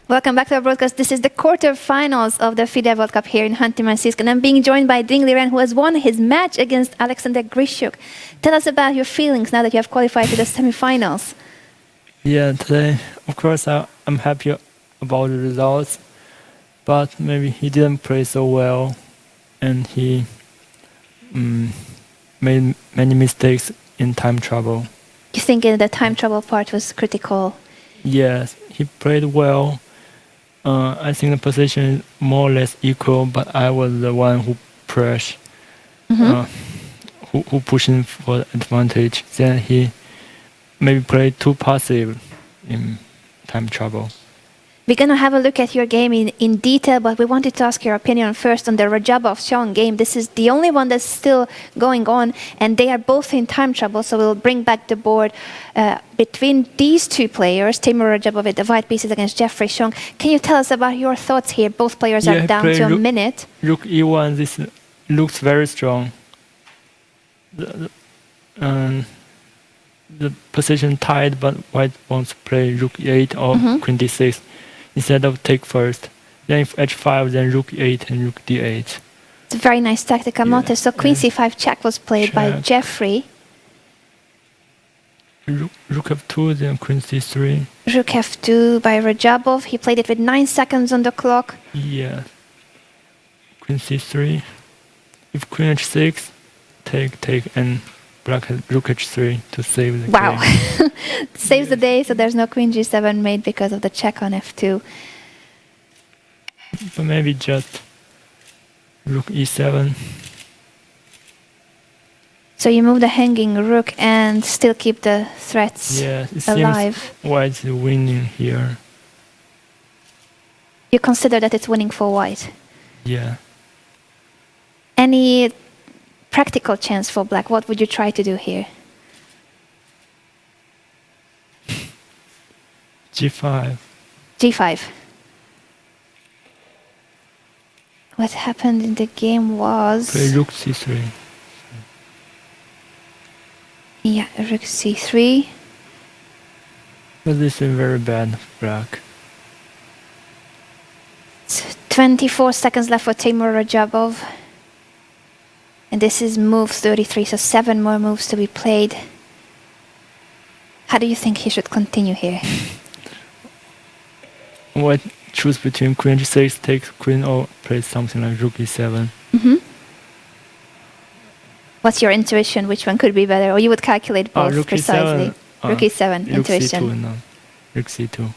Welcome back to our broadcast. This is the quarterfinals of the FIDE World Cup here in Khanty-Mansiysk, and I'm being joined by Liren, who has won his match against Alexander Grischuk. Tell us about your feelings now that you have qualified to the semifinals. Yeah, today, of course, I'm happy about the results, but maybe he didn't play so well, and he made many mistakes in time trouble. You think the time trouble part was critical? Yes, he played well. I think the position is more or less equal, but I was the one who pushed, who pushing for advantage. Then he maybe played too passive in time trouble. We're going to have a look at your game in detail, but we wanted to ask your opinion first on the Rajabov-Xiong game. This is the only one that's still going on, and they are both in time trouble, so we'll bring back the board between these two players, Timur Rajabov with the white pieces against Jeffrey Xiong. Can you tell us about your thoughts here? Both players are down to a minute. Rook E1, this looks very strong. The position tied, but white wants to play Rook E8 or Queen D6. Instead of take first. Then if H5, then Rook E8 and Rook D8. It's a very nice tactical motive. So Queen C5 check was played by Jeffrey. Rook F2, then Queen C3. Rook F2 by Rajabov. He played it with 9 seconds on the clock. Yeah. Queen C3. If Queen H6, take, and Black has Rook H3 to save the game. Saves the day, so there's no Queen G7 made because of the check on F2. But maybe just Rook E7. So you move the hanging rook and still keep the threats alive. Seems white's winning here. You consider that it's winning for white? Yeah. Any practical chance for black? What would you try to do here? G5. G5. What happened in the game was... Play Rook C3. Yeah, Rook C3. But this is very bad, black. 24 seconds left for Timur Rajabov. And this is move 33, so 7 more moves to be played. How do you think he should continue here? White choose between Queen G6, takes Queen, or play something like Rook E7. What's your intuition? Which one could be better? Or you would calculate both Rook precisely? E7, Rook E7, intuition. Rook C2, no. Rook C2.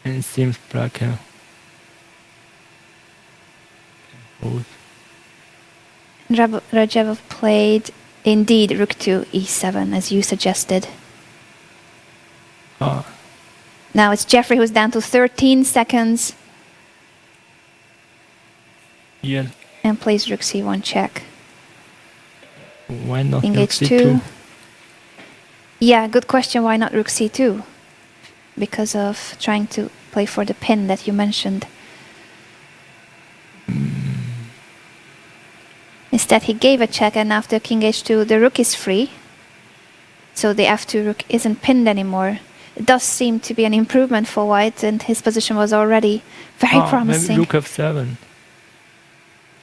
And it seems black can hold. Rajabov played indeed Rook to E7, as you suggested. Now it's Jeffrey who's down to 13 seconds. Yeah. And plays Rook C1 check. Why not King Rook H2? C2? Yeah, good question. Why not Rook C2? Because of trying to play for the pin that you mentioned. Instead, he gave a check, and after King H2, the rook is free. So the F2 rook isn't pinned anymore. It does seem to be an improvement for white, and his position was already very promising. Maybe Rook F7.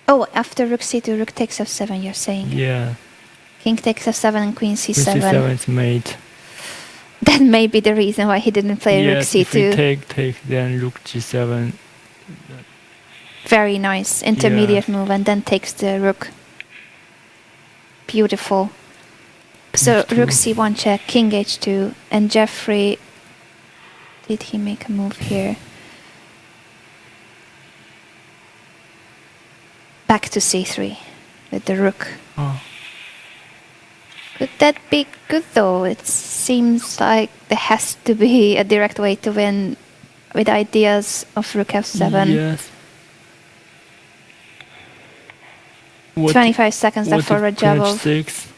Oh, after Rook C2, Rook takes F7, you're saying? Yeah. King takes F7 and Queen C7. Queen C7 is made. That may be the reason why he didn't play Rook C2. If we take, then Rook G7. Very nice intermediate move, and then takes the rook. Beautiful. So H2. Rook C1 check, King H2, and Jeffrey, did he make a move here? Back to C3 with the rook. Could that be good though? It seems like there has to be a direct way to win with ideas of Rook F7. Yes. 25 seconds left for Rajabov. H6.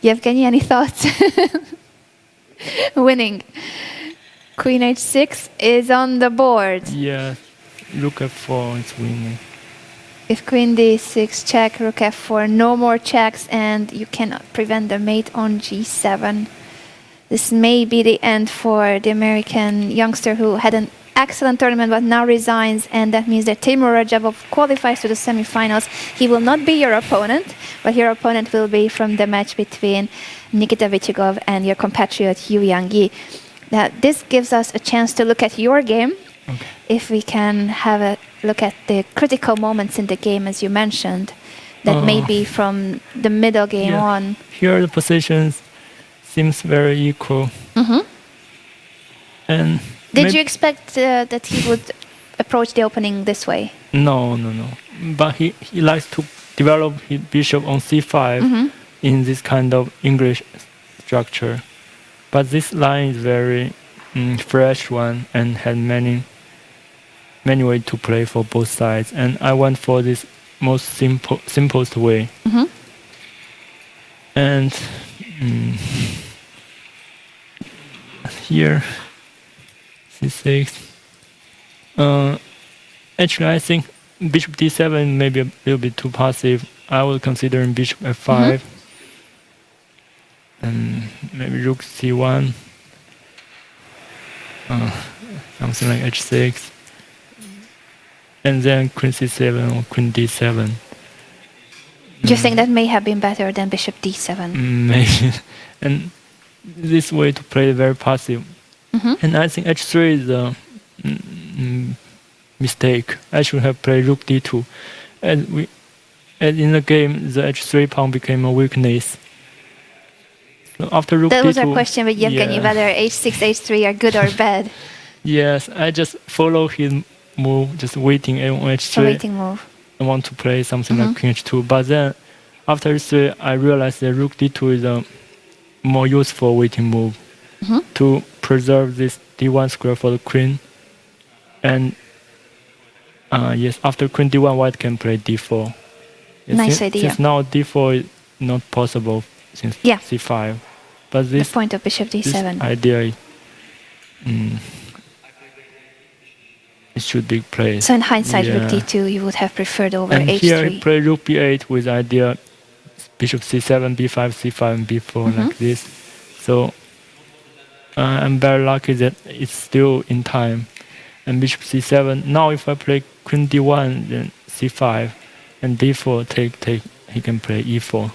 Yevgeny, any thoughts? Winning. Queen H6 is on the board. Yeah, Rook F4 is winning. If Queen D6 check, Rook F4, no more checks, and you cannot prevent the mate on G7. this may be the end for the American youngster who had an excellent tournament but now resigns, and that means that Timur Rajabov qualifies to the semifinals. He will not be your opponent, but your opponent will be from the match between Nikita Vitiugov and your compatriot Yu Yangyi. Now, this gives us a chance to look at your game. Okay. If we can have a look at the critical moments in the game, as you mentioned, that may be from the middle game on. Here the positions seems very equal. And did you expect that he would approach the opening this way? No. But he likes to develop his bishop on c5 in this kind of English structure. But this line is very fresh one and had many ways to play for both sides. And I went for this most simplest way. And here c6. Actually, I think bishop d7 may be a little bit too passive. I will consider bishop f5 and maybe rook c1, something like h6, and then queen c7 or queen d7. Do you think that may have been better than bishop d7? Maybe. And this way to play very passive. And I think h3 is a mistake. I should have played rook d2. And in the game, the h3 pawn became a weakness. So after rook that d2, was our question with Yevgeny, whether h6, h3 are good or bad. Yes, I just follow his move, just waiting on h3. A waiting move. I want to play something like queen h2. But then, after h3, I realized that rook d2 is a more useful waiting move to preserve this d1 square for the queen. And yes, after queen d1, white can play d4. Yes, nice idea. Since now d4 is not possible since c5. But this the point of bishop d7. This idea it should be played. So in hindsight, rook d2 you would have preferred over and h3. Here I play rook b8 with idea bishop c7, b5, c5, and b4 like this. So I'm very lucky that it's still in time. And bishop c7. Now if I play queen d1, then c5, and d4 take. He can play e4.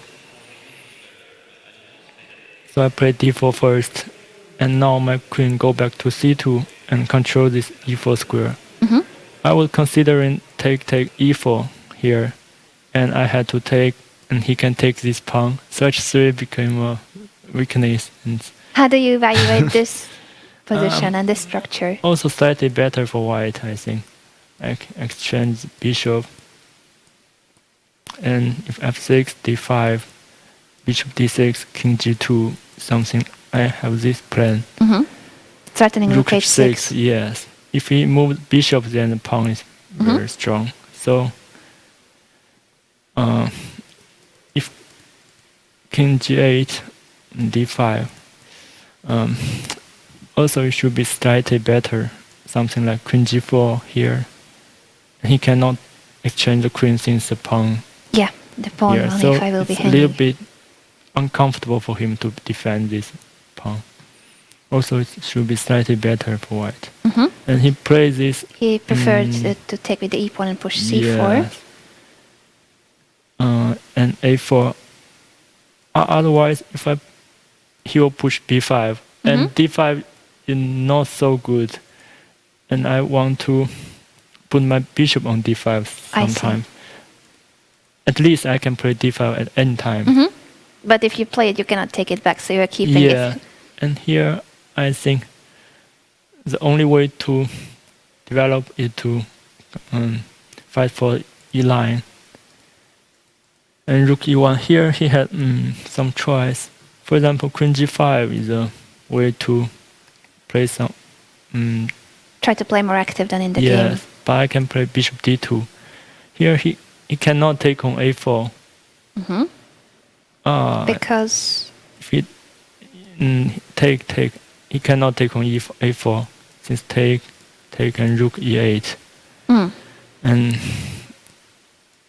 So I play d4 first, and now my queen go back to c2 and control this e4 square. I was considering take e4 here, and I had to take, and he can take this pawn. So h3 became a weakness. And how do you evaluate this position and this structure? Also slightly better for white, I think. I can exchange bishop, and if f6, d5, bishop d6, king g2, something. I have this plan. Threatening rook h6. Yes. If he moves bishop, then the pawn is very strong. So if king g8, d5, also it should be slightly better. Something like queen g4 here. He cannot exchange the queen since the pawn. Yeah, the pawn here. on So a5 will be it's a hanging. little bit uncomfortable for him to defend this pawn. Also, it should be slightly better for white. And he plays this. He preferred to take with the e pawn and push c4. Yes. And a4. Otherwise, if he will push b5, and d5 is not so good, and I want to put my bishop on d5 sometime. At least I can play d5 at any time. But if you play it, you cannot take it back, so you're keeping it. Yeah, and here I think the only way to develop is to fight for e line. And rook e1 here, he had some choice. For example, queen g5 is a way to play some. Try to play more active than in the game. Yes, but I can play bishop d2. Here he cannot take on a4. Because if he take, he cannot take on a4 since take and rook e8. And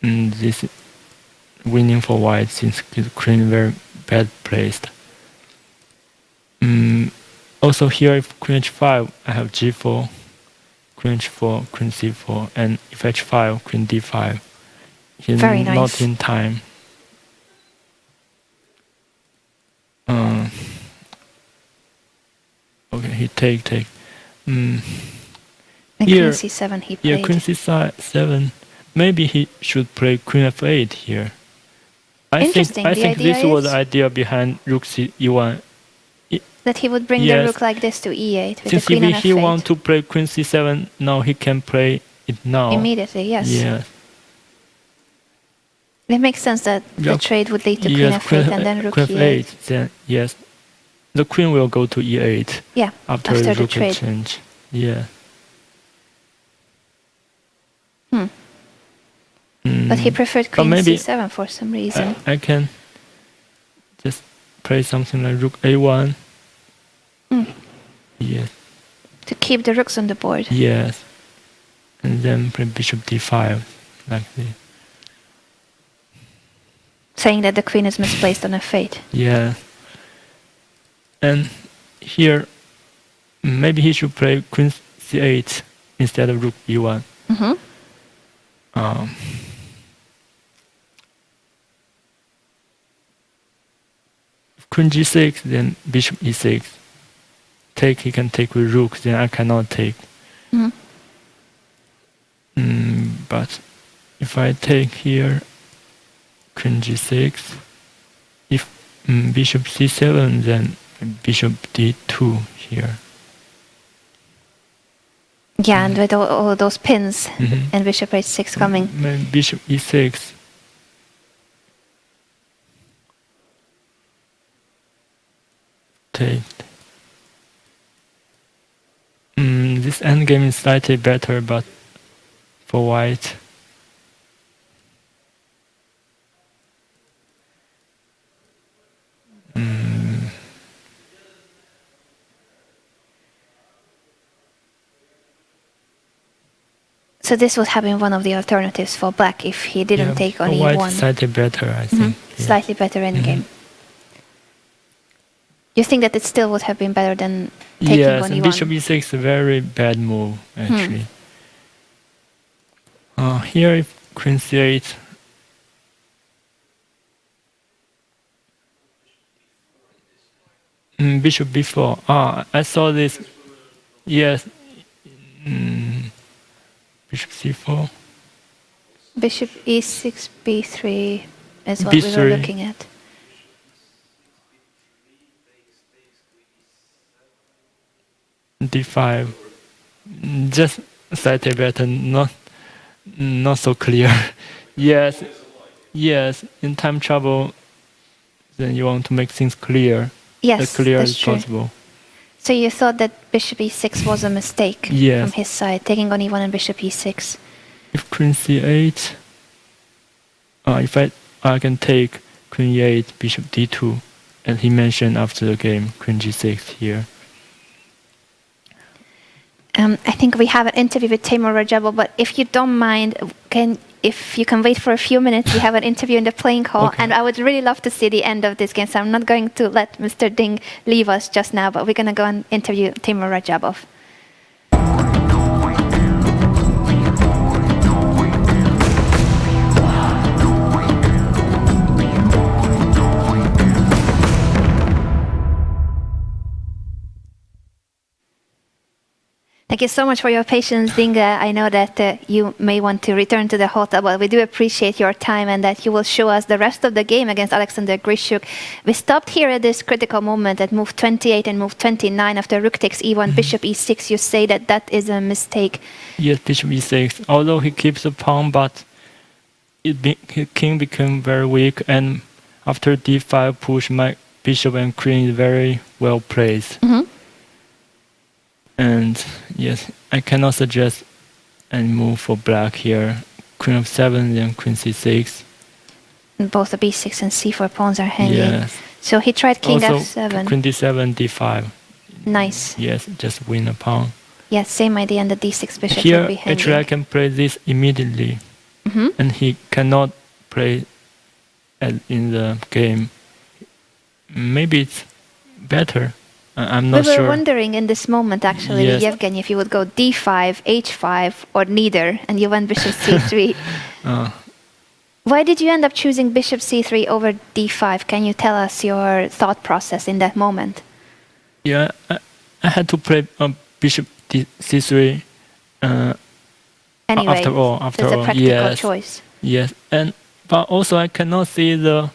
this is winning for white since his queen very bad placed. Also here, if queen h5, I have g4, queen h4, queen c4, and if h5, queen d5. He's Very not nice. in time. Okay, he take. And Here, queen c7 he yeah, played. queen c7. Maybe he should play queen f8 here. I Interesting. think The idea this was is the idea behind rook e1. that he would bring the Yes. rook like this to e8 with Since the queen on if he f8. want to play queen c7, now he can play it now. Immediately, yes. Yes. It makes sense that the trade would lead to queen Yes, f8 and then rook queen e8. f8. Then yes, the queen will go to e8. Yeah, after the rook trade. exchange. Yeah. But he preferred queen maybe c7 for some reason. I can just play something like rook a1. Yes. To keep the rooks on the board. Yes. And then play bishop d5 like this. Saying that the queen is misplaced on f8. Yeah. And here, maybe he should play queen c8 instead of rook e1. Queen g6, then bishop e6. He can take with rook, then I cannot take. But if I take here, queen g6, if bishop c7, then bishop d2 here. Yeah, and with all those pins and bishop h6 coming. Bishop e6. Take. This endgame is slightly better, but for white. So this would have been one of the alternatives for black if he didn't take on e1. e1. Slightly better, I think. Yeah. Slightly better endgame. You think that it still would have been better than taking on e1? Bishop e6 is a very bad move, actually. Here, if queen c8, bishop b4. I saw this. Yes. Bishop c4. Bishop e6, b3 is what we were looking at. d5. Just slightly better, not so clear. Yes. In time trouble, then you want to make things clear. Yes, as clear that's as true. possible. So you thought that bishop e6 was a mistake from his side, taking on e1 and bishop e6. If queen c8, if I can take queen e8, bishop d2, and he mentioned after the game queen g6 here. I think we have an interview with Timur Rajabov, but if you don't mind, if you can wait for a few minutes, we have an interview in the playing hall, and I would really love to see the end of this game. So I'm not going to let Mr. Ding leave us just now, but we're going to go and interview Timur Rajabov. Thank you so much for your patience, Dinga. I know that you may want to return to the hotel, but we do appreciate your time and that you will show us the rest of the game against Alexander Grischuk. We stopped here at this critical moment at move 28 and move 29 after rook takes e1, bishop e6. You say that that is a mistake. Yes, bishop e6. Although he keeps the pawn, but his king became very weak, and after d5 push, my bishop and queen is very well placed. And yes, I cannot suggest any move for black here. Queen of 7, then queen c6. And both the b6 and c4 pawns are hanging. Yes. So he tried king also, f7. Queen d7, d5. Nice. Yes, just win a pawn. Yes, same idea, and the d6 bishop here, would be hanging. actually, I can play this immediately. And he cannot play in the game. Maybe it's better. I'm not We were sure. wondering in this moment, actually, Yes. Yevgeny, if you would go d5, h5, or neither, and you went bishop c3. Why did you end up choosing bishop c3 over d5? Can you tell us your thought process in that moment? Yeah, I had to play bishop c3. Anyway, After all, it's a practical yes, choice. yes, but also I cannot see the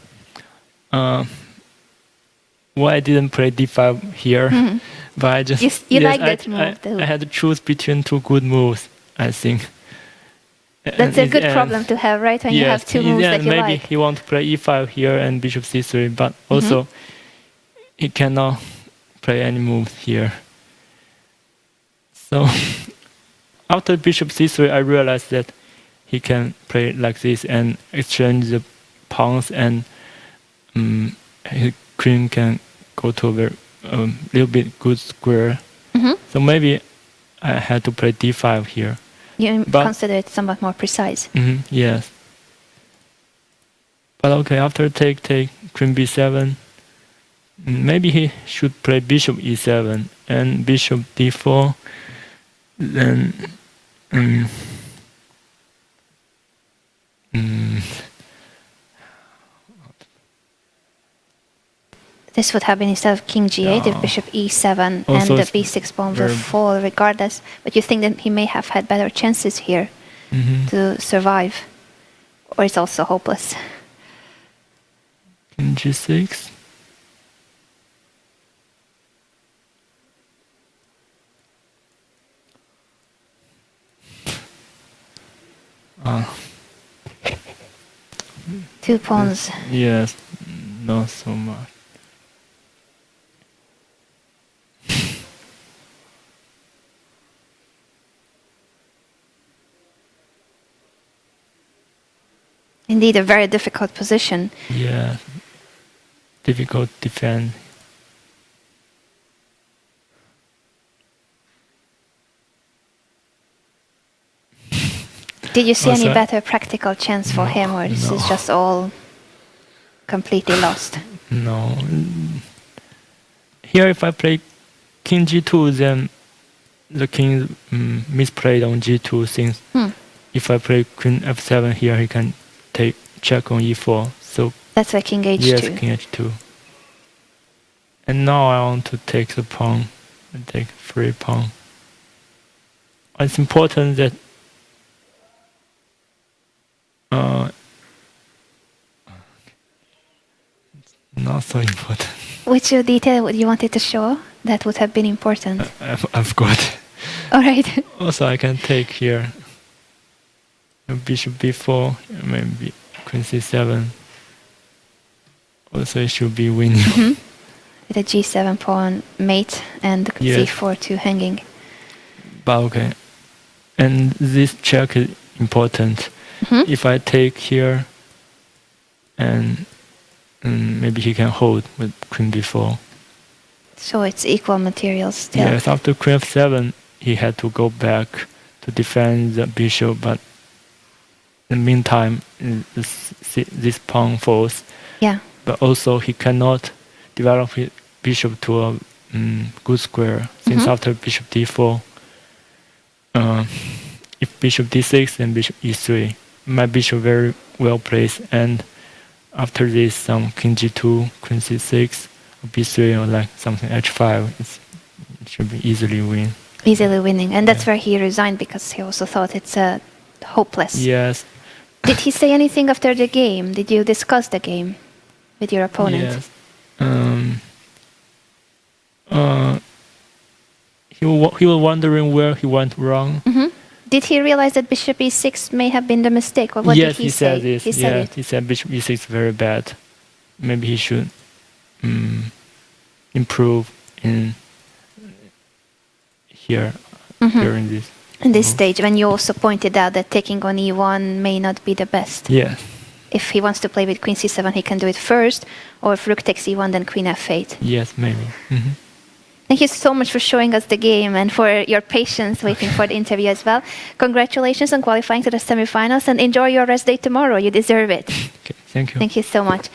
why I didn't play d5 here. But I just You like that move, too. I had to choose between two good moves, I think. That's a good problem to have, right? When you have two moves that you maybe like. he want to play e5 here and bishop c3, but also he cannot play any moves here. So after bishop c3, I realized that he can play like this and exchange the pawns, and his queen can go to a little bit good square. So maybe I had to play d5 here. You consider it somewhat more precise. Yes. But okay, after take queen b7, maybe he should play bishop e7 and bishop d4. Then This would have been instead of king g8 if bishop e7 and the b6 pawn will fall regardless. But you think that he may have had better chances here to survive? Or it's also hopeless? King g6. Two pawns. Yes, not so much. Indeed, a very difficult position. Yeah, difficult defense. Did you see any better practical chance for him, or this is just all completely lost? No. Here, if I play king g2, then the king misplayed on g2, since if I play queen f7 here, he can take check on e4. So that's why king h2. Yes, king h2. And now I want to take the pawn and take free pawn. It's important that not so important. Which detail would you wanted to show that would have been important? I've got. All right. Also, I can take here. Bishop b4, maybe queen c7. Also, it should be winning. With a g7 pawn mate and c4 2 hanging. But okay. And this check is important. If I take here, and maybe he can hold with queen b4. So it's equal materials still. Yes, after queen f7, he had to go back to defend the bishop, but in the meantime, this pawn falls. Yeah. But also, he cannot develop his bishop to a good square, since after bishop d4, if bishop d6 and bishop e3, my bishop very well placed, and after this, some king g2, queen c6, or b3, or like something h5, it should be easily win. Easily winning, and that's where he resigned, because he also thought it's hopeless. Yes. Did he say anything after the game? Did you discuss the game with your opponent? Yes. He was wondering where he went wrong. Did he realize that bishop e6 may have been the mistake? Or what Yes, did he say? said this. He said it. He said bishop e6 is very bad. Maybe he should improve in here during this. In this stage, when you also pointed out that taking on e1 may not be the best. Yes. If he wants to play with queen c7, he can do it first, or if rook takes e1, then queen f8. Yes, maybe. Thank you so much for showing us the game and for your patience waiting for the interview as well. Congratulations on qualifying to the semifinals, and enjoy your rest day tomorrow. You deserve it. Okay, thank you. Thank you so much.